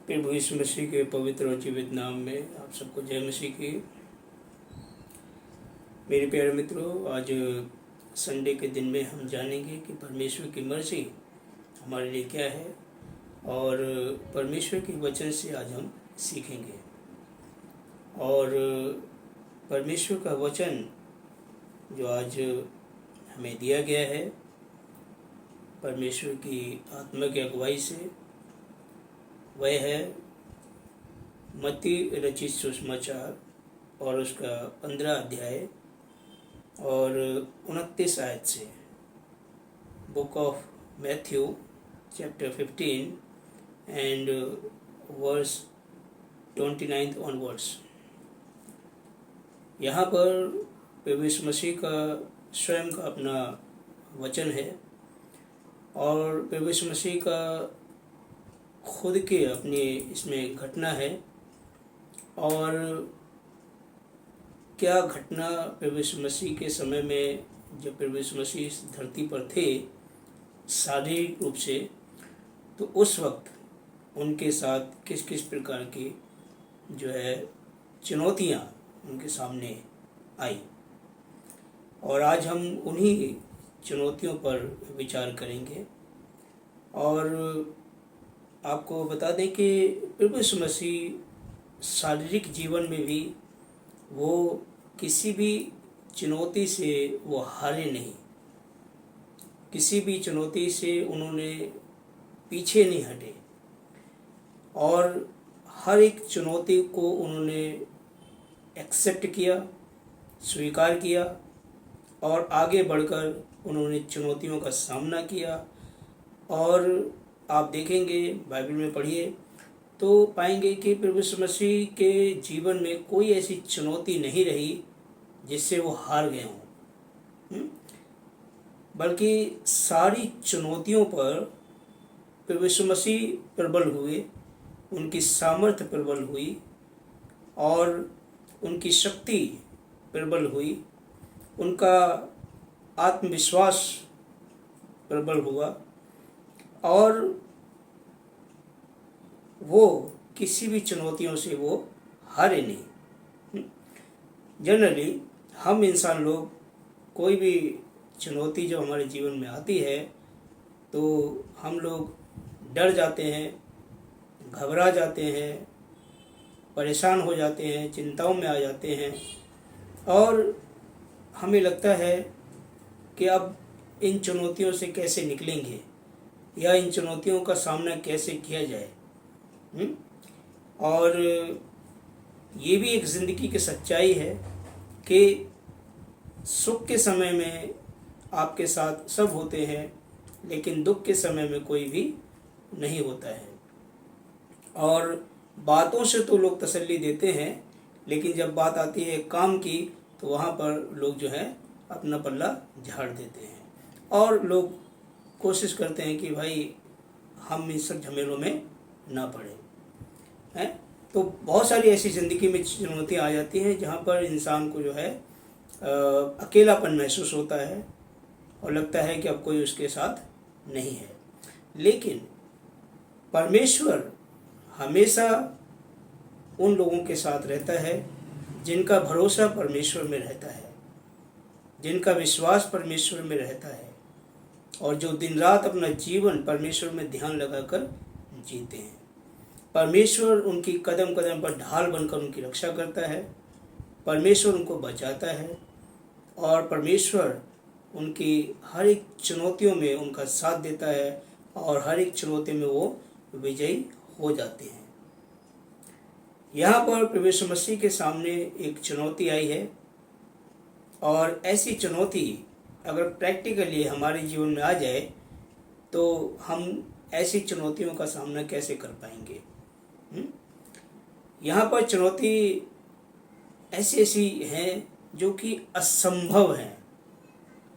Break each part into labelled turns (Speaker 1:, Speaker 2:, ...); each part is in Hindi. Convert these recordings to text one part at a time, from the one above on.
Speaker 1: प्रभु यीशु मसीह के पवित्र और जीवित नाम में आप सबको जय मसीह की। मेरे प्यारे मित्रों, आज संडे के दिन में हम जानेंगे कि परमेश्वर की मर्जी हमारे लिए क्या है और परमेश्वर के वचन से आज हम सीखेंगे। और परमेश्वर का वचन जो आज हमें दिया गया है परमेश्वर की आत्मा की अगुवाई से, वह है मत्ती रचित सुसमाचार और उसका 15 अध्याय और 29 आयत से। Book of Matthew chapter 15 and verse 29 onwards. यहाँ पर प्रभु यीशु मसीह का स्वयं का अपना वचन है और प्रभु यीशु मसीह का खुद के अपनी इसमें घटना है। और क्या घटना प्रभु यीशु मसीह के समय में, जब प्रभु यीशु मसीह इस धरती पर थे शारीरिक रूप से, तो उस वक्त उनके साथ किस किस प्रकार की जो है चुनौतियाँ उनके सामने आई। और आज हम उन्हीं चुनौतियों पर विचार करेंगे। और आपको बता दें कि प्रभु यीशु मसीह शारीरिक जीवन में भी वो किसी भी चुनौती से वो हारे नहीं, किसी भी चुनौती से उन्होंने पीछे नहीं हटे और हर एक चुनौती को उन्होंने एक्सेप्ट किया, स्वीकार किया और आगे बढ़कर उन्होंने चुनौतियों का सामना किया। और आप देखेंगे, बाइबल में पढ़िए तो पाएंगे कि प्रभु यीशु मसीह के जीवन में कोई ऐसी चुनौती नहीं रही जिससे वो हार गए हों, बल्कि सारी चुनौतियों पर प्रभु यीशु मसीह प्रबल हुए, उनकी सामर्थ्य प्रबल हुई और उनकी शक्ति प्रबल हुई, उनका आत्मविश्वास प्रबल हुआ और वो किसी भी चुनौतियों से वो हारे नहीं। जनरली हम इंसान लोग कोई भी चुनौती जो हमारे जीवन में आती है तो हम लोग डर जाते हैं, घबरा जाते हैं, परेशान हो जाते हैं, चिंताओं में आ जाते हैं और हमें लगता है कि अब इन चुनौतियों से कैसे निकलेंगे या इन चुनौतियों का सामना कैसे किया जाए। और ये भी एक ज़िंदगी की सच्चाई है कि सुख के समय में आपके साथ सब होते हैं, लेकिन दुख के समय में कोई भी नहीं होता है। और बातों से तो लोग तसल्ली देते हैं, लेकिन जब बात आती है काम की तो वहाँ पर लोग जो है अपना पल्ला झाड़ देते हैं और लोग कोशिश करते हैं कि भाई हम इन सब झमेलों में ना पड़े हैं। तो बहुत सारी ऐसी ज़िंदगी में चुनौतियाँ आ जाती हैं जहाँ पर इंसान को जो है अकेलापन महसूस होता है और लगता है कि अब कोई उसके साथ नहीं है। लेकिन परमेश्वर हमेशा उन लोगों के साथ रहता है जिनका भरोसा परमेश्वर में रहता है, जिनका विश्वास परमेश्वर में रहता है और जो दिन रात अपना जीवन परमेश्वर में ध्यान लगाकर जीते हैं। परमेश्वर उनकी कदम कदम पर ढाल बनकर उनकी रक्षा करता है, परमेश्वर उनको बचाता है और परमेश्वर उनकी हर एक चुनौतियों में उनका साथ देता है और हर एक चुनौती में वो विजयी हो जाते हैं। यहाँ पर प्रभु यीशु मसीह के सामने एक चुनौती आई है और ऐसी चुनौती अगर प्रैक्टिकली हमारे जीवन में आ जाए तो हम ऐसी चुनौतियों का सामना कैसे कर पाएंगे। यहाँ पर चुनौती ऐसी ऐसी हैं जो कि असंभव हैं,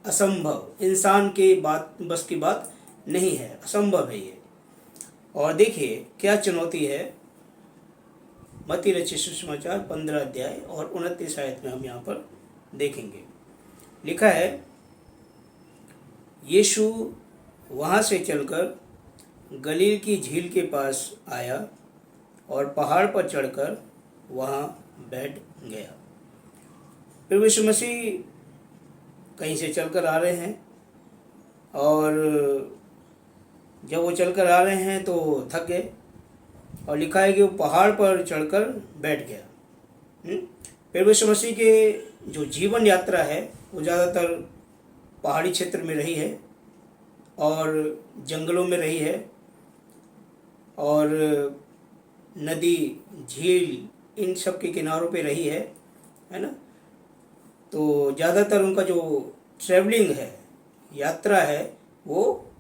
Speaker 1: असंभव, इंसान के बस की बात नहीं है, असंभव है ये। और देखिए क्या चुनौती है। मत्ती रचित सुसमाचार 15 अध्याय और 29 आयत में हम यहाँ पर देखेंगे। लिखा है, यीशु वहाँ से चलकर गलील की झील के पास आया और पहाड़ पर चढ़कर वहाँ बैठ गया। प्रभु यीशु मसीह कहीं से चलकर आ रहे हैं और जब वो चलकर आ रहे हैं तो थक गए और लिखा है कि वो पहाड़ पर चढ़कर बैठ गया। प्रभु यीशु मसीह के जो जीवन यात्रा है वो ज़्यादातर पहाड़ी क्षेत्र में रही है और जंगलों में रही है और नदी, झील, इन सब के किनारों पे रही है ना। तो ज़्यादातर उनका जो ट्रैवलिंग है, यात्रा है, वो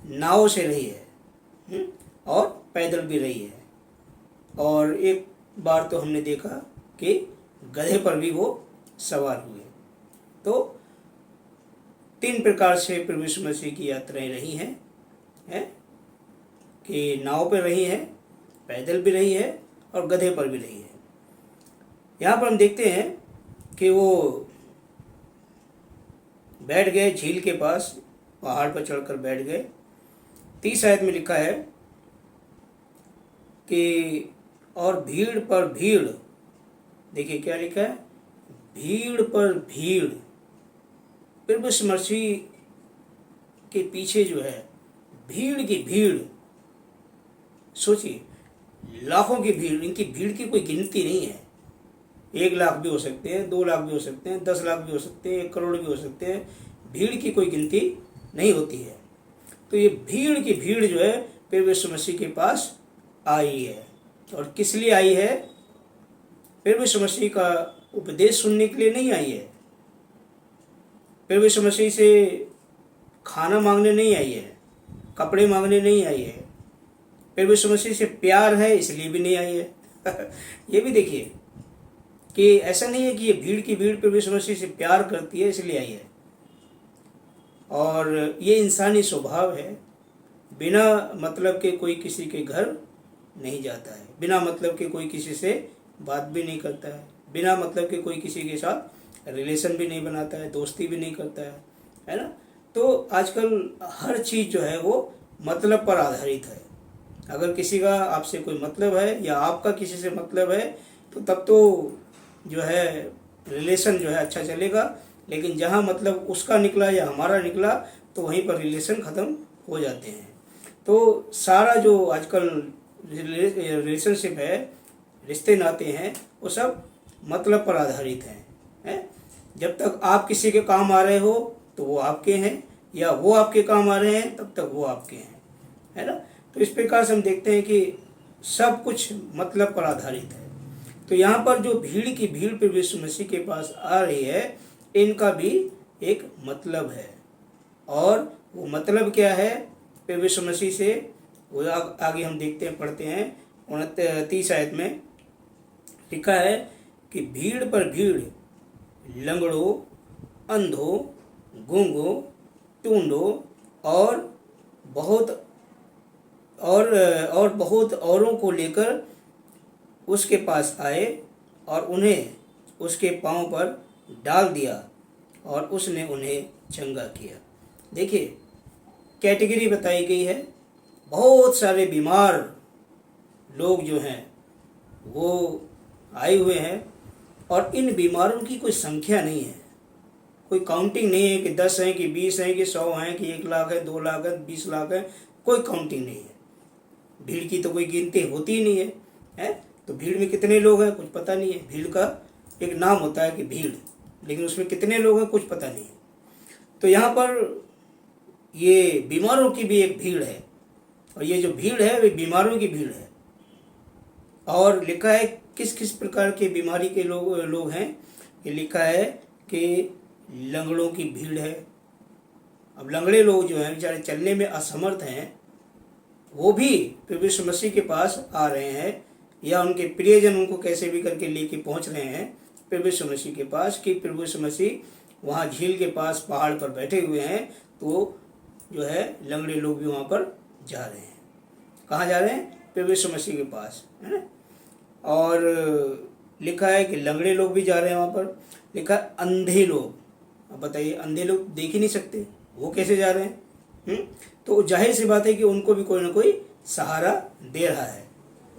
Speaker 1: नाव से रही है और पैदल भी रही है। और एक बार तो हमने देखा कि गधे पर भी वो सवार हुए। तो 3 प्रकार से प्रभु यीशु मसीह की यात्राएं रही हैं कि नाव पर रही है, पैदल भी रही है और गधे पर भी रही है। यहाँ पर हम देखते हैं कि वो बैठ गए झील के पास, पहाड़ पर चढ़कर बैठ गए। 30 आयत में लिखा है कि और भीड़ पर भीड़, देखिए क्या लिखा है, भीड़ पर भीड़। प्रभु यीशु मसीह के पीछे जो है भीड़ की भीड़, सोचिए लाखों की भीड़, इनकी भीड़ की कोई गिनती नहीं है। 1 लाख भी हो सकते हैं, 2 लाख भी हो सकते हैं, 10 लाख भी हो सकते हैं, 1 करोड़ भी हो सकते हैं। भीड़ की कोई गिनती नहीं होती है। तो ये भीड़ की भीड़ जो है प्रभु यीशु मसीह के पास आई है। और किस लिए आई है? प्रभु यीशु मसीह का उपदेश सुनने के लिए नहीं आई है, प्रभु यीशु मसीह से खाना मांगने नहीं आई है, कपड़े मांगने नहीं आई है, प्रभु यीशु मसीह से प्यार है इसलिए भी नहीं आई है। ये भी देखिए कि ऐसा नहीं है कि ये भीड़ की भीड़ प्रभु यीशु मसीह से प्यार करती है इसलिए आई है। और ये इंसानी स्वभाव है, बिना मतलब के कोई किसी के घर नहीं जाता है, बिना मतलब के कोई किसी से बात भी नहीं करता है, बिना मतलब के कोई किसी के साथ रिलेशन भी नहीं बनाता है, दोस्ती भी नहीं करता है ना। तो आजकल हर चीज़ जो है वो मतलब पर आधारित है। अगर किसी का आपसे कोई मतलब है या आपका किसी से मतलब है तो तब तो जो है रिलेशन जो है अच्छा चलेगा। लेकिन जहाँ मतलब उसका निकला या हमारा निकला तो वहीं पर रिलेशन ख़त्म हो जाते हैं। तो सारा जो आजकल रिलेशनशिप है, रिश्ते नाते हैं, वो सब मतलब पर आधारित हैं। जब तक आप किसी के काम आ रहे हो तो वो आपके हैं, या वो आपके काम आ रहे हैं तब तक वो आपके हैं, है ना। तो इस प्रकार से हम देखते हैं कि सब कुछ मतलब पर आधारित है। तो यहाँ पर जो भीड़ की भीड़ प्रभु यीशु मसीह के पास आ रही है, इनका भी एक मतलब है। और वो मतलब क्या है प्रभु यीशु मसीह से, वो आगे हम देखते हैं, पढ़ते हैं 29 आयत में लिखा है कि भीड़ पर भीड़, लंगड़ों, अंधों, गूंगों, टूंडों और बहुत औरों को लेकर उसके पास आए और उन्हें उसके पांव पर डाल दिया और उसने उन्हें चंगा किया। देखिए कैटेगरी बताई गई है, बहुत सारे बीमार लोग जो हैं वो आए हुए हैं और इन बीमारों की कोई संख्या नहीं है, कोई काउंटिंग नहीं है कि 10 हैं कि 20 हैं कि 100 हैं कि 1 लाख है, 2 लाख है, 20 लाख है, कोई काउंटिंग नहीं है। भीड़ की तो कोई गिनती होती ही नहीं है। तो भीड़ में कितने लोग हैं कुछ पता नहीं है। भीड़ का एक नाम होता है कि भीड़, लेकिन उसमें कितने लोग हैं कुछ पता नहीं है। तो यहाँ पर ये बीमारों की भी एक भीड़ है, और ये जो भीड़ है वे बीमारों की भीड़ है। और लिखा है किस किस प्रकार के बीमारी के लोग हैं। ये लिखा है कि लंगड़ों की भीड़ है। अब लंगड़े लोग जो हैं बेचारे चलने में असमर्थ हैं, वो भी प्रभु यीशु मसीह के पास आ रहे हैं, या उनके प्रियजन उनको कैसे भी करके लेके पहुंच रहे हैं प्रभु यीशु मसीह के पास, कि प्रभु यीशु मसीह वहाँ झील के पास पहाड़ पर बैठे हुए हैं। तो जो है लंगड़े लोग भी वहाँ पर जा रहे हैं। कहाँ जा रहे हैं? प्रभु यीशु मसीह के पास, है ना। और लिखा है कि लंगड़े लोग भी जा रहे हैं वहाँ पर। लिखा है अंधे लोग। अब बताइए, अंधे लोग देख ही नहीं सकते, वो कैसे जा रहे हैं? तो जाहिर सी बात है कि उनको भी कोई ना कोई सहारा दे रहा है,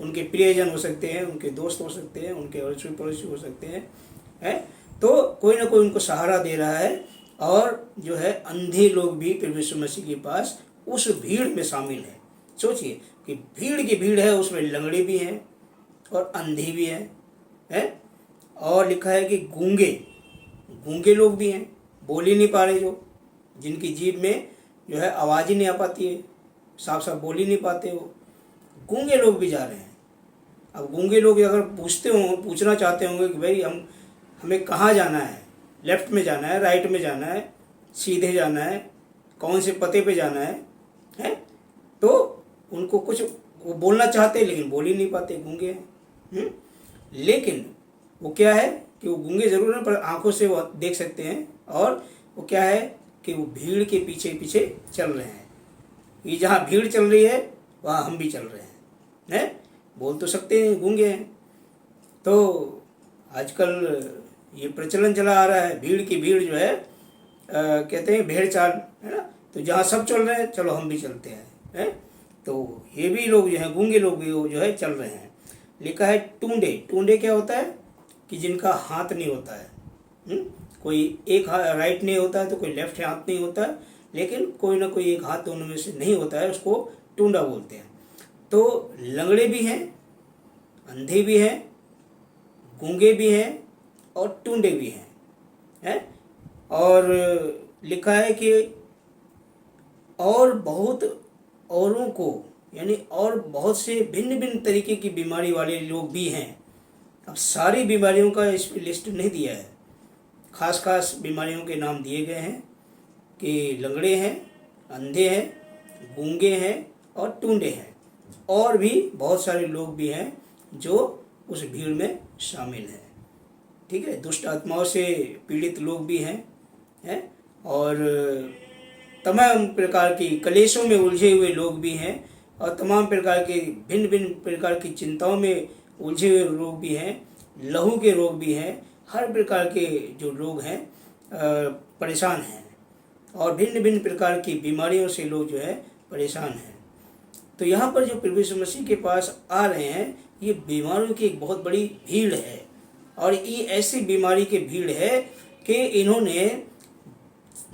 Speaker 1: उनके प्रियजन हो सकते हैं, उनके दोस्त हो सकते हैं, उनके अड़ोसी पड़ोसी हो सकते हैं, तो कोई ना कोई उनको सहारा दे रहा है। और जो है अंधे लोग भी प्रभु यीशु मसीह के पास उस भीड़ में शामिल हैं। सोचिए कि भीड़ की भीड़ है, उसमें लंगड़े भी हैं और अंधे भी हैं, और लिखा है कि गूंगे लोग भी हैं, बोल ही नहीं पा रहे, जो जिनकी जीभ में जो है आवाज़ ही नहीं आ पाती है, साफ साफ बोल ही नहीं पाते, वो गूंगे लोग भी जा रहे हैं। अब गूंगे लोग अगर पूछना चाहते होंगे कि भाई हमें कहाँ जाना है, लेफ्ट में जाना है, राइट में जाना है, सीधे जाना है, कौन से पते पे जाना है, तो उनको कुछ वो बोलना चाहते हैं लेकिन बोल ही नहीं पाते, गूंगे हैं। लेकिन वो क्या है कि वो गूंगे जरूर हैं पर आंखों से वो देख सकते हैं, और वो क्या है कि वो भीड़ के पीछे पीछे चल रहे हैं। ये जहाँ भीड़ चल रही है वहाँ हम भी चल रहे हैं, बोल तो सकते हैं, गूंगे हैं। तो आजकल ये प्रचलन चला आ रहा है, भीड़ की भीड़ जो है कहते हैं भेड़ चाल, है ना। तो जहाँ सब चल रहे हैं चलो हम भी चलते हैं, तो ये भी लोग जो है गूंगे लोग भी जो है चल रहे हैं। लिखा है टूंडे क्या होता है कि जिनका हाथ नहीं होता है, कोई एक राइट नहीं होता है तो कोई लेफ्ट हाथ नहीं होता है, लेकिन कोई ना कोई एक हाथ दोनों में से नहीं होता है, उसको टूंडा बोलते हैं। तो लंगड़े भी हैं, अंधे भी हैं, गूंगे भी हैं और टूंडे भी हैं, और लिखा है कि और बहुत औरों को, यानी और बहुत से भिन्न भिन्न तरीके की बीमारी वाले लोग भी हैं। अब सारी बीमारियों का इस लिस्ट नहीं दिया है, खास खास बीमारियों के नाम दिए गए हैं कि लंगड़े हैं, अंधे हैं, गूंगे हैं और टूंडे हैं, और भी बहुत सारे लोग भी हैं जो उस भीड़ में शामिल हैं। ठीक है, दुष्ट आत्माओं से पीड़ित लोग भी हैं, और तमाम प्रकार की कलेशों में उलझे हुए लोग भी हैं, और तमाम प्रकार के भिन्न भिन्न प्रकार की चिंताओं में उलझे हुए लोग भी हैं, लहू के रोग भी हैं, हर प्रकार के जो लोग हैं परेशान हैं, और भिन्न भिन्न प्रकार की बीमारियों से लोग जो है परेशान हैं। तो यहाँ पर जो प्रभु यीशु मसीह के पास आ रहे हैं, ये बीमारियों की एक बहुत बड़ी भीड़ है, और ये ऐसी बीमारी की भीड़ है कि इन्होंने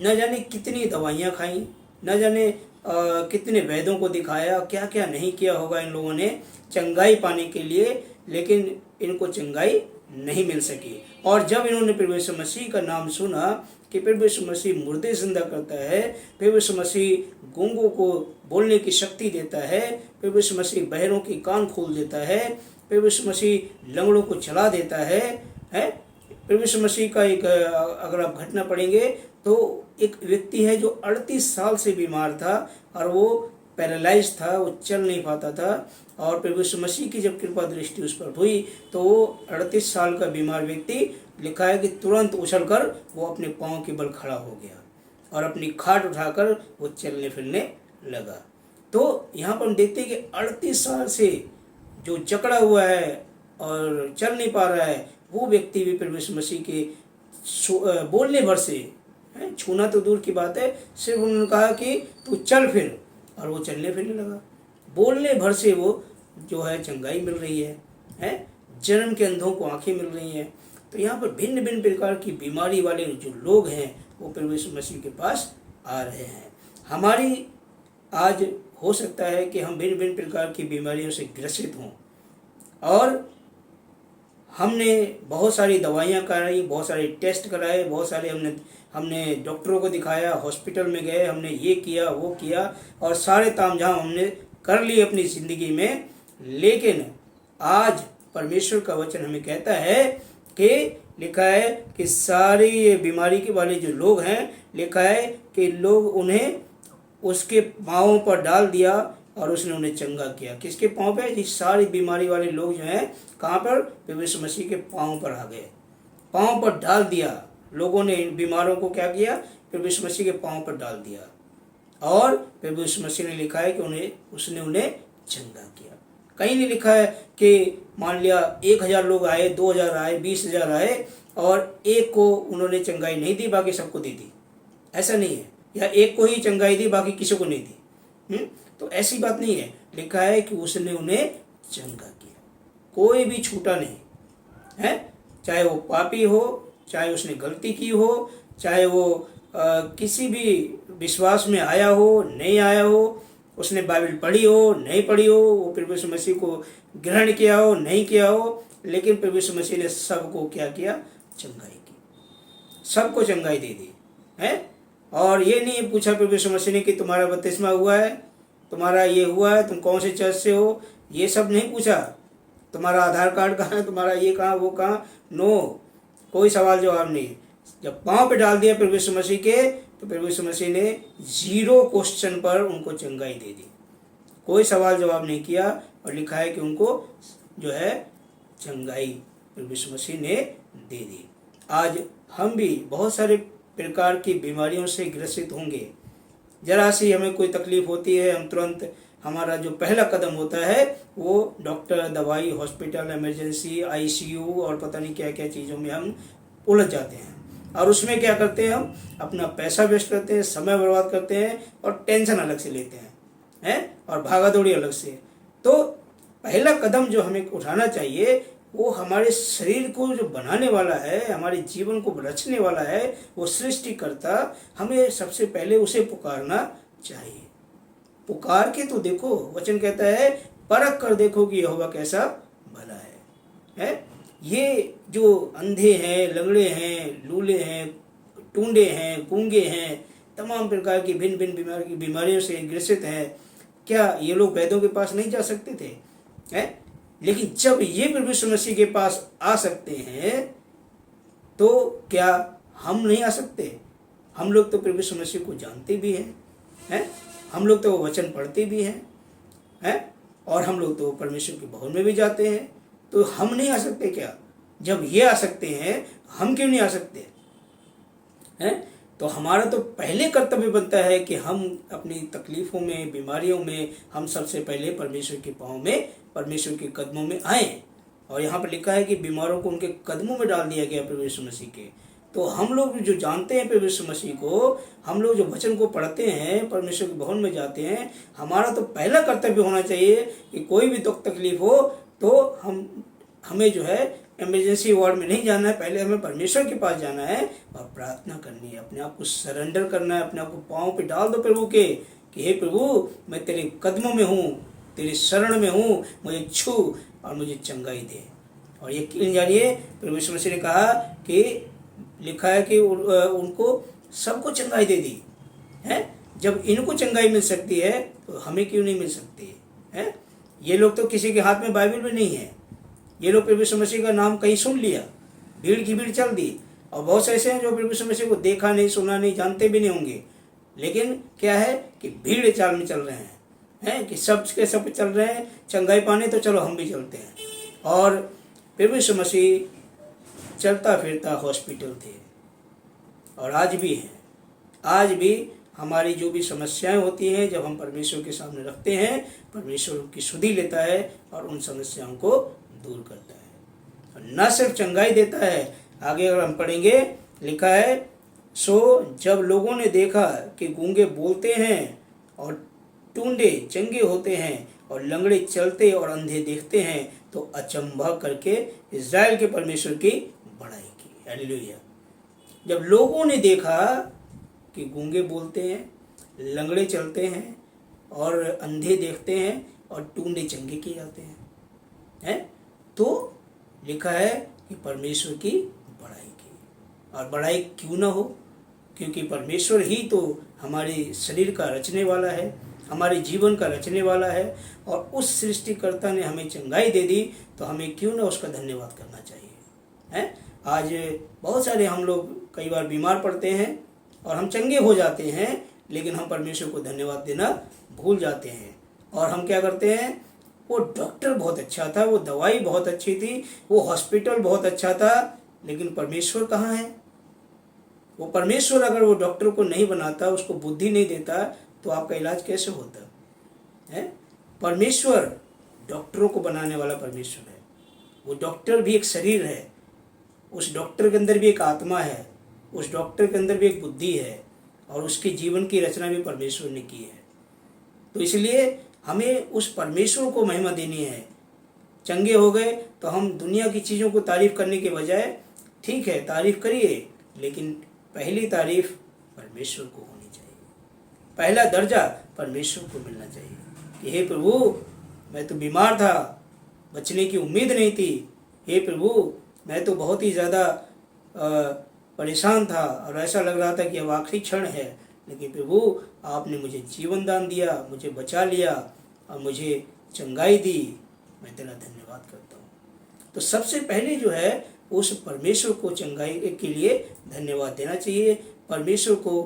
Speaker 1: न जाने कितनी दवाइयाँ खाई, न जाने कितने वैद्यों को दिखाया, क्या क्या नहीं किया होगा इन लोगों ने चंगाई पाने के लिए, लेकिन इनको चंगाई नहीं मिल सकी। और जब इन्होंने प्रभु यीशु मसीह का नाम सुना कि प्रभु यीशु मसीह मुर्दे जिंदा करता है, प्रभु यीशु मसीह गूंगों को बोलने की शक्ति देता है, प्रभु यीशु मसीह बहरों की कान खोल देता है, प्रभु यीशु मसीह लंगड़ों को चला देता है, प्रभु यीशु मसीह का एक अगर आप घटना पढ़ेंगे तो एक व्यक्ति है जो 38 साल से बीमार था, और वो पैरालाइज था, वो चल नहीं पाता था, और प्रभु यीशु मसीह की जब कृपा दृष्टि उस पर हुई तो वो 38 साल का बीमार व्यक्ति, लिखा है कि तुरंत उछलकर वो अपने पाँव के बल खड़ा हो गया और अपनी खाट उठाकर वो चलने फिरने लगा। तो यहाँ पर हम देखते हैं कि 38 साल से जो जकड़ा हुआ है और चल नहीं पा रहा है, वो व्यक्ति भी प्रभु यीशु मसीह के बोलने भर से, छूना तो दूर की बात है, सिर्फ उन्होंने कहा कि तू चल फिर, और वो चलने फिरने लगा। बोलने भर से वो जो है चंगाई मिल रही है, जन्म के अंधों को आंखें मिल रही हैं। तो यहाँ पर भिन्न भिन्न प्रकार की बीमारी वाले जो लोग हैं वो प्रभु यीशु मसीह के पास आ रहे हैं। हमारी आज हो सकता है कि हम भिन्न भिन्न प्रकार की बीमारियों से ग्रसित हों, और हमने बहुत सारी दवाइयाँ कराई, बहुत सारे टेस्ट कराए, बहुत सारे हमने डॉक्टरों को दिखाया, हॉस्पिटल में गए, हमने ये किया वो किया, और सारे तामझाम हमने कर लिए अपनी ज़िंदगी में। लेकिन आज परमेश्वर का वचन हमें कहता है कि लिखा है कि सारी ये बीमारी के वाले जो लोग हैं, लिखा है कि लोग उन्हें उसके पाँवों पर डाल दिया और उसने उन्हें चंगा किया। किसके पाँव पे? इस सारी बीमारी वाले लोग जो हैं कहाँ पर? प्रभु यीशु मसीह के पाँव पर आ गए, पाँव पर डाल दिया। लोगों ने इन बीमारों को क्या किया? प्रभु यीशु मसीह के पाँव पर डाल दिया, और प्रभु यीशु मसीह ने लिखा है कि उसने उन्हें चंगा किया। कहीं नहीं लिखा है कि मान लिया 1000 लोग आए, 2000 आए, 20,000 आए और एक को उन्होंने चंगाई नहीं दी, बाकी सबको दे दी। ऐसा नहीं है, या एक को ही चंगाई दी, बाकी किसी को नहीं दी। तो ऐसी बात नहीं है। लिखा है कि उसने उन्हें चंगा किया, कोई भी छूटा नहीं है। चाहे वो पापी हो, चाहे उसने गलती की हो, चाहे वो किसी भी विश्वास में आया हो नहीं आया हो, उसने बाइबल पढ़ी हो नहीं पढ़ी हो, वो प्रभु यीशु मसीह को ग्रहण किया हो नहीं किया हो, लेकिन प्रभु यीशु मसीह ने सबको क्या किया? चंगाई की, सबको चंगाई दे दी है। और ये नहीं पूछा प्रभु यीशु मसीह ने कि तुम्हारा बपतिस्मा हुआ है, तुम्हारा ये हुआ है, तुम कौन से चर्च से हो, ये सब नहीं पूछा। तुम्हारा आधार कार्ड कहाँ है, तुम्हारा ये कहाँ वो कहाँ, नो, कोई सवाल जवाब नहीं। जब पाँव पे डाल दिया प्रभु यीशु मसीह के, तो प्रभु यीशु मसीह ने 0 क्वेश्चन पर उनको चंगाई दे दी, कोई सवाल जवाब नहीं किया। और लिखा है कि उनको जो है चंगाई प्रभु यीशु मसीह ने दे दी। आज हम भी बहुत सारे प्रकार की बीमारियों से ग्रसित होंगे। जरा सी हमें कोई तकलीफ होती है, हम तुरंत, हमारा जो पहला कदम होता है वो डॉक्टर, दवाई, हॉस्पिटल, इमरजेंसी, आईसीयू और पता नहीं क्या क्या चीज़ों में हम उलझ जाते हैं। और उसमें क्या करते हैं, हम अपना पैसा वेस्ट करते हैं, समय बर्बाद करते हैं और टेंशन अलग से लेते हैं और भागा दौड़ी अलग से। तो पहला कदम जो हमें उठाना चाहिए वो हमारे शरीर को जो बनाने वाला है, हमारे जीवन को रचने वाला है, वो सृष्टिकर्ता, हमें सबसे पहले उसे पुकारना चाहिए। पुकार के तो देखो, वचन कहता है परख कर देखो कि यहोवा कैसा भला है। ये जो अंधे हैं, लंगड़े हैं, लूले हैं, टूंडे हैं, गूंगे हैं, तमाम प्रकार की भिन्न भिन्न बीमारियों से ग्रसित हैं, क्या ये लोग वैद्यों के पास नहीं जा सकते थे? लेकिन जब ये प्रभु यीशु मसीह के पास आ सकते हैं तो क्या हम नहीं आ सकते? हम लोग तो प्रभु यीशु मसीह को जानते भी हैं, हम लोग तो वो वचन पढ़ते भी हैं और हम लोग तो परमेश्वर के भवन में भी जाते हैं। तो हम नहीं आ सकते क्या? जब ये आ सकते हैं, हम क्यों नहीं आ सकते हैं? तो हमारा तो पहले कर्तव्य बनता है कि हम अपनी तकलीफ़ों में, बीमारियों में, हम सबसे पहले परमेश्वर के पाँव में, परमेश्वर के कदमों में आएँ। और यहाँ पर लिखा है कि बीमारों को उनके कदमों में डाल दिया गया प्रभु यीशु मसीह के। तो हम लोग जो जानते हैं प्रभु यीशु मसीह को, हम लोग जो वचन को पढ़ते हैं, परमेश्वर के भवन में जाते हैं, हमारा तो पहला कर्तव्य होना चाहिए कि कोई भी दुख तकलीफ हो तो हमें जो है इमरजेंसी वार्ड में नहीं जाना है, पहले हमें परमेश्वर के पास जाना है और प्रार्थना करनी है, अपने आप को सरेंडर करना है, अपने आप को पाँव पे डाल दो प्रभु के कि हे प्रभु, मैं तेरे कदमों में हूँ, तेरी शरण में हूँ, मुझे छू और मुझे चंगाई दे। और यकीन जानिए प्रभु यीशु मसीह ने कहा कि लिखा है कि उनको सबको चंगाई दे दी है। जब इनको चंगाई मिल सकती है तो हमें क्यों नहीं मिल सकती है? ये लोग तो किसी के हाथ में बाइबल में नहीं है, ये लोग प्रभु यीशु मसीह का नाम कहीं सुन लिया, भीड़ की भीड़ चल दी। और बहुत से ऐसे हैं जो प्रभु यीशु मसीह को देखा नहीं, सुना नहीं, जानते भी नहीं होंगे, लेकिन क्या है कि भीड़ चाल में चल रहे हैं कि सब के सब चल रहे हैं चंगाई पाने, तो चलो हम भी चलते हैं। और प्रभु यीशु मसीह चलता फिरता हॉस्पिटल थे और आज भी हैं। आज भी हमारी जो भी समस्याएं होती हैं, जब हम परमेश्वर के सामने रखते हैं, परमेश्वर उनकी सुधि लेता है और उन समस्याओं को दूर करता है। न सिर्फ चंगाई देता है, आगे अगर हम पढ़ेंगे लिखा है, सो जब लोगों ने देखा कि गूंगे बोलते हैं और टूंडे चंगे होते हैं और लंगड़े चलते और अंधे देखते हैं, तो अचंभा करके इज़राइल के परमेश्वर की बड़ाई की। हालेलुया। जब लोगों ने देखा कि गूंगे बोलते हैं, लंगड़े चलते हैं और अंधे देखते हैं और टूंडे चंगे किए जाते हैं, तो लिखा है कि परमेश्वर की बड़ाई की। और बड़ाई क्यों ना हो, क्योंकि परमेश्वर ही तो हमारे शरीर का रचने वाला है, हमारे जीवन का रचने वाला है। और उस सृष्टिकर्ता ने हमें चंगाई दे दी, तो हमें क्यों ना उसका धन्यवाद करना चाहिए। आज बहुत सारे हम लोग कई बार बीमार पड़ते हैं और हम चंगे हो जाते हैं, लेकिन हम परमेश्वर को धन्यवाद देना भूल जाते हैं। और हम क्या करते हैं, वो डॉक्टर बहुत अच्छा था, वो दवाई बहुत अच्छी थी, वो हॉस्पिटल बहुत अच्छा था, लेकिन परमेश्वर कहाँ है? वो परमेश्वर अगर वो डॉक्टर को नहीं बनाता, उसको बुद्धि नहीं देता, तो आपका इलाज कैसे होता है? परमेश्वर डॉक्टरों को बनाने वाला परमेश्वर है। वो डॉक्टर भी एक शरीर है, उस डॉक्टर के अंदर भी एक आत्मा है, उस डॉक्टर के अंदर भी एक बुद्धि है, और उसके जीवन की रचना भी परमेश्वर ने की है। तो इसलिए हमें उस परमेश्वर को महिमा देनी है चंगे हो गए तो हम दुनिया की चीज़ों को तारीफ़ करने के बजाय, ठीक है तारीफ़ करिए, लेकिन पहली तारीफ़ परमेश्वर को होनी चाहिए, पहला दर्जा परमेश्वर को मिलना चाहिए कि हे प्रभु मैं तो बीमार था, बचने की उम्मीद नहीं थी, हे प्रभु मैं तो बहुत ही ज़्यादा परेशान था और ऐसा लग रहा था कि अब आखिरी क्षण है, लेकिन प्रभु आपने मुझे जीवन दान दिया, मुझे बचा लिया और मुझे चंगाई दी, मैं तेरा धन्यवाद करता हूँ। तो सबसे पहले जो है उस परमेश्वर को चंगाई के लिए धन्यवाद देना चाहिए। परमेश्वर को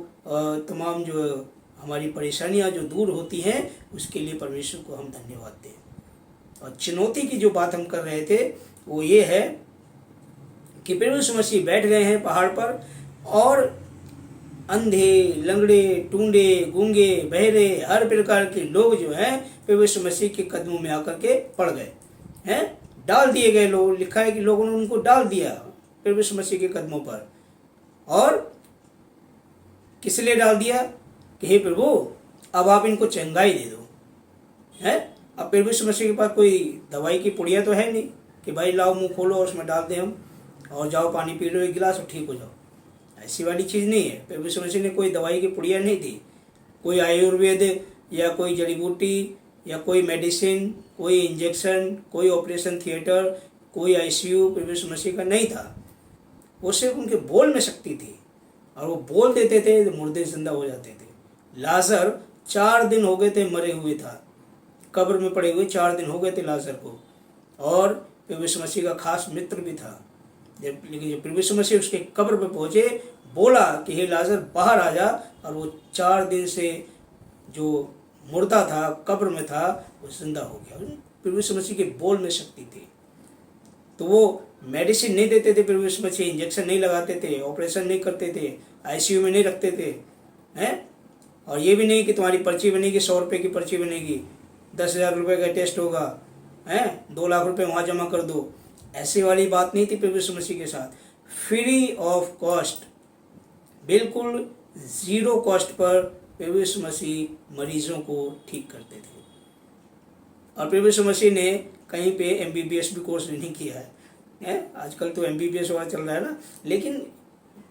Speaker 1: तमाम जो हमारी परेशानियाँ जो दूर होती हैं उसके लिए परमेश्वर को हम धन्यवाद दें। और चुनौती की जो बात हम कर रहे थे वो ये है कि प्रभु यीशु मसीह बैठ गए हैं पहाड़ पर और अंधे, लंगड़े, टूंडे, गूंगे, बहरे, हर प्रकार के लोग जो हैं प्रभु यीशु मसीह के कदमों में आकर के पड़ गए हैं, डाल दिए गए। लोग, लिखा है कि लोगों ने उनको डाल दिया प्रभु यीशु मसीह के कदमों पर। और किस लिए डाल दिया कि हे प्रभु अब आप इनको चंगाई दे दो, हैं। अब प्रभु यीशु मसीह के पास कोई दवाई की पुड़िया तो है नहीं कि भाई लाओ मुंह खोलो और उसमें डाल दें हम और जाओ पानी पी लो एक गिलास और ठीक हो जाओ, ऐसी वाली चीज़ नहीं है। प्रभु यीशु मसीह ने कोई दवाई की पुड़िया नहीं दी, कोई आयुर्वेद या कोई जड़ी बूटी या कोई मेडिसिन, कोई इंजेक्शन, कोई ऑपरेशन थिएटर, कोई आईसीयू प्रभु यीशु मसीह का नहीं था। वो सिर्फ उनके बोल में शक्ति थी और वो बोल देते थे तो मुर्दे जिंदा हो जाते थे। लाजर 4 दिन हो गए थे मरे हुए था, कब्र में पड़े हुए 4 दिन हो गए थे लाजर को, और प्रभु यीशु मसीह का खास मित्र भी था। लेकिन जब प्रभु यीशु मसीह उसके कब्र पे पहुंचे, बोला कि हे लाजर बाहर आ जा, और वो 4 दिन से जो मुर्दा था कब्र में था वो जिंदा हो गया। प्रभु यीशु मसीह के बोल में शक्ति थी। तो वो मेडिसिन नहीं देते थे प्रभु यीशु मसीह, इंजेक्शन नहीं लगाते थे, ऑपरेशन नहीं करते थे, आईसीयू में नहीं रखते थे, हैं। और ये भी नहीं कि तुम्हारी पर्ची बनेगी 100 रुपये की पर्ची बनेगी, 10,000 रुपये का टेस्ट होगा, हैं, 2 लाख रुपये वहाँ जमा कर दो, ऐसी वाली बात नहीं थी प्रभु यीशु मसीह के साथ। फ्री ऑफ कॉस्ट, बिल्कुल 0 कॉस्ट पर प्रभु यीशु मसीह मरीजों को ठीक करते थे। और प्रभु यीशु मसीह ने कहीं पे MBBS भी कोर्स नहीं किया है, आजकल तो MBBS वाला चल रहा है ना, लेकिन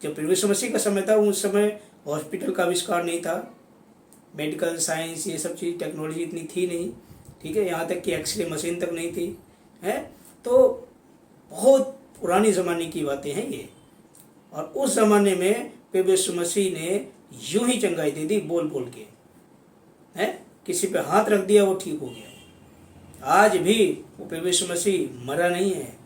Speaker 1: जब प्रभु यीशु मसीह का समय था उस समय हॉस्पिटल का आविष्कार नहीं था, मेडिकल साइंस ये सब चीज़ टेक्नोलॉजी इतनी थी नहीं, ठीक है, यहाँ तक कि एक्सरे मशीन तक नहीं थी, है। तो बहुत पुरानी ज़माने की बातें हैं ये। और उस ज़माने में प्रभु यीशु मसीह ने यूं ही चंगाई दे दी बोल बोल के, हैं, किसी पे हाथ रख दिया वो ठीक हो गया। आज भी वो प्रभु यीशु मसीह मरा नहीं है,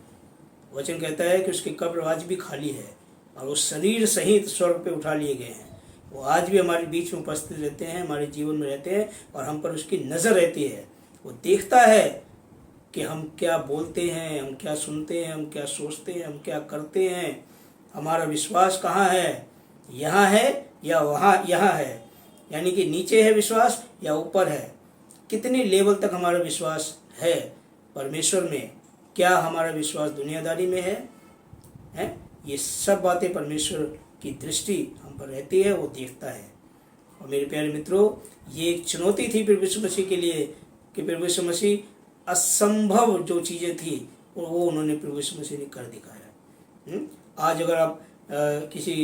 Speaker 1: वचन कहता है कि उसकी कब्र आज भी खाली है और वो शरीर सहित स्वर्ग पे उठा लिए गए हैं। वो आज भी हमारे बीच में उपस्थित रहते हैं, हमारे जीवन में रहते हैं और हम पर उसकी नज़र रहती है। वो देखता है कि हम क्या बोलते हैं, हम क्या सुनते हैं, हम क्या सोचते हैं, हम क्या करते हैं, हमारा विश्वास कहाँ है, यहाँ है या वहाँ, यहाँ है, यानी कि नीचे है विश्वास या ऊपर है, कितने लेवल तक हमारा विश्वास है परमेश्वर में, क्या हमारा विश्वास दुनियादारी में है? ये सब बातें परमेश्वर की दृष्टि हम पर रहती है, वो देखता है। और मेरे प्यारे मित्रों, ये एक चुनौती थी प्रभु यीशु मसीह के लिए कि प्रभु यीशु मसीह असंभव जो चीज़ें थी वो उन्होंने प्रभु यीशु मसीह ने कर दिखाया। आज अगर आप किसी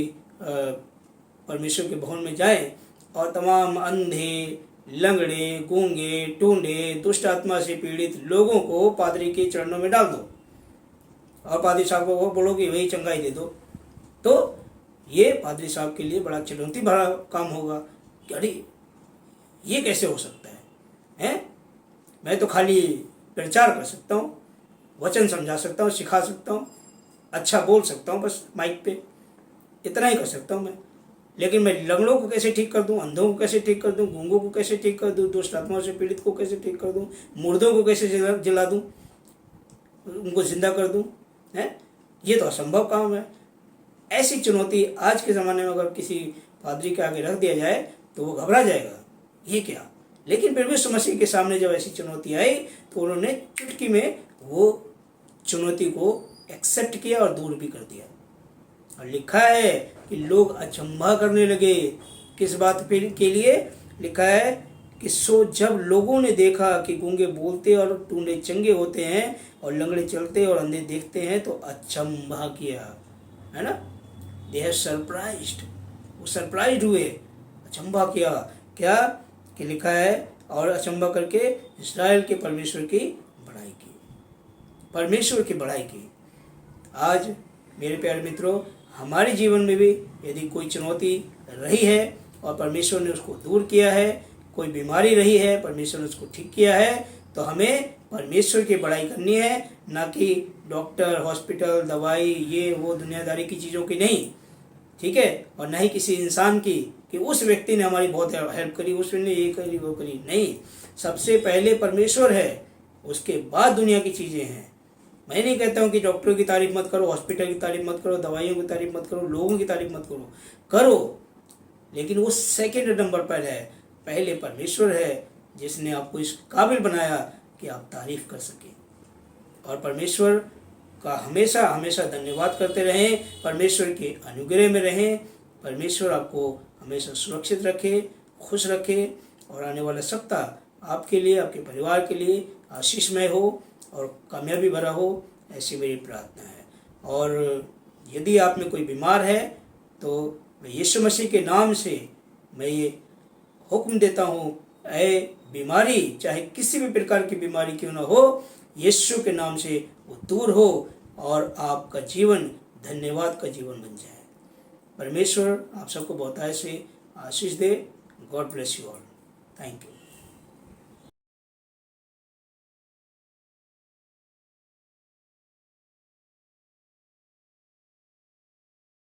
Speaker 1: परमेश्वर के भवन में जाएं और तमाम अंधे, लंगड़े, गूंगे, टूंडे, दुष्ट आत्मा से पीड़ित लोगों को पादरी के चरणों में डाल दो और पादरी साहब को वो बोलो कि वही चंगाई दे दो, तो ये पादरी साहब के लिए बड़ा चुनौती भरा काम होगा कि अरे ये कैसे हो सकता है? मैं तो खाली प्रचार कर सकता हूँ, वचन समझा सकता हूँ, सिखा सकता हूँ, अच्छा बोल सकता हूँ, बस माइक पे इतना ही कर सकता हूँ मैं, लेकिन मैं लंगड़ों को कैसे ठीक कर दूँ, अंधों को कैसे ठीक कर दूँ, गूंगों को कैसे ठीक कर दूँ, दुष्ट आत्माओं से पीड़ित को कैसे ठीक कर दूँ, मुर्दों को कैसे जला दूँ, उनको जिंदा कर दूँ, हैं? ये तो असंभव काम है। ऐसी चुनौती आज के ज़माने में अगर किसी पादरी के आगे रख दिया जाए तो वो घबरा जाएगा, ये क्या। लेकिन प्रभु यीशु मसीह के सामने जब ऐसी चुनौती आई तो उन्होंने चुटकी में वो चुनौती को एक्सेप्ट किया और दूर भी कर दिया। और लिखा है कि लोग अचंभा करने लगे, किस बात के लिए लिखा है कि सो जब लोगों ने देखा कि गूंगे बोलते और टूने चंगे होते हैं और लंगड़े चलते और अंधे देखते हैं तो अचंभा किया, है ना। दे हैव सरप्राइज्ड, वो सरप्राइज हुए, अचंभा किया। क्या कि लिखा है, और अचंभा करके इस्राएल के परमेश्वर की बड़ाई की, परमेश्वर की बड़ाई की। आज मेरे प्यारे मित्रों, हमारे जीवन में भी यदि कोई चुनौती रही है और परमेश्वर ने उसको दूर किया है, कोई बीमारी रही है परमेश्वर ने उसको ठीक किया है, तो हमें परमेश्वर की बड़ाई करनी है, ना कि डॉक्टर, हॉस्पिटल, दवाई, ये वो दुनियादारी की चीज़ों की नहीं, ठीक है। और ना ही किसी इंसान की कि उस व्यक्ति ने हमारी बहुत हेल्प करी, उसने ये करी वो करी, नहीं। सबसे पहले परमेश्वर है, उसके बाद दुनिया की चीज़ें हैं। मैं नहीं कहता हूँ कि डॉक्टरों की तारीफ मत करो, हॉस्पिटल की तारीफ मत करो, दवाइयों की तारीफ मत करो, लोगों की तारीफ मत करो, करो, लेकिन वो सेकंड नंबर पर है। पहले परमेश्वर है जिसने आपको इस काबिल बनाया कि आप तारीफ कर सकें, और परमेश्वर का हमेशा हमेशा धन्यवाद करते रहें, परमेश्वर के अनुग्रह में रहें। परमेश्वर आपको हमेशा सुरक्षित रखे, खुश रखे, और आने वाला सप्ताह आपके लिए, आपके परिवार के लिए आशीषमय हो और कामयाबी भरा हो, ऐसी मेरी प्रार्थना है। और यदि आप में कोई बीमार है तो मैं यीशु मसीह के नाम से मैं ये हुक्म देता हूँ, ऐ बीमारी, चाहे किसी भी प्रकार की बीमारी क्यों ना हो, यीशु के नाम से वो दूर हो और आपका जीवन धन्यवाद का जीवन बन जाए। परमेश्वर आप सबको बहुत से आशीष दे। God bless you all. Thank you.